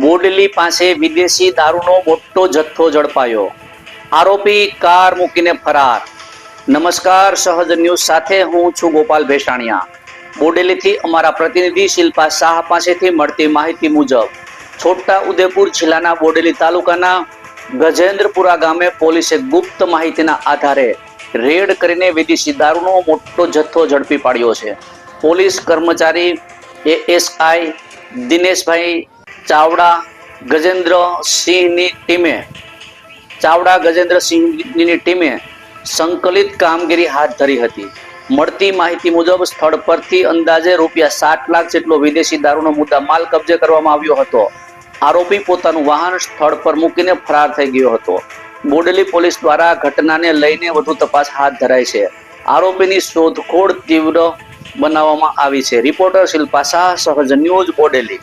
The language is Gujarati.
બોડેલી પાસે વિદેશી દારૂનો મોટો જથ્થો ઝડપાયો. આરોપી કાર મૂકીને ફરાર. નમસ્કાર, સહજ ન્યૂઝ સાથે હું છું ગોપાલ ભેસાણીયા. બોડેલીથી અમારા પ્રતિનિધિ શિલ્પા શાહ પાસેથી મળતી માહિતી મુજબ છોટા ઉદેપુર જિલ્લાના બોડેલી તાલુકાના ગજેન્દ્રપુરા ગામે પોલીસે ગુપ્ત માહિતીના આધારે રેડ કરીને વિદેશી દારૂનો મોટો જથ્થો ઝડપી પાડ્યો છે. પોલીસ કર્મચારી એએસઆઈ દિનેશભાઈ ચાવડા ગજેન્દ્રસિંહની ટીમે સંકલિત કામગીરી હાથ ધરી હતી. મળતી માહિતી મુજબ સ્થળ પરથી અંદાજે ₹7 લાખ જેટલો વિદેશી દારૂનો મુદ્દા માલ કબજે કરવામાં આવ્યો હતો. આરોપી પોતાનું વાહન સ્થળ પર મૂકીને ફરાર થઈ ગયો હતો. બોડેલી પોલીસ દ્વારા ઘટનાને લઈને વધુ તપાસ હાથ ધરાઈ છે. આરોપીની શોધખોળ તીવ્ર બનાવવામાં આવી છે. રિપોર્ટર શિલ્પા શાહ, સહજ ન્યૂઝ, બોડેલી.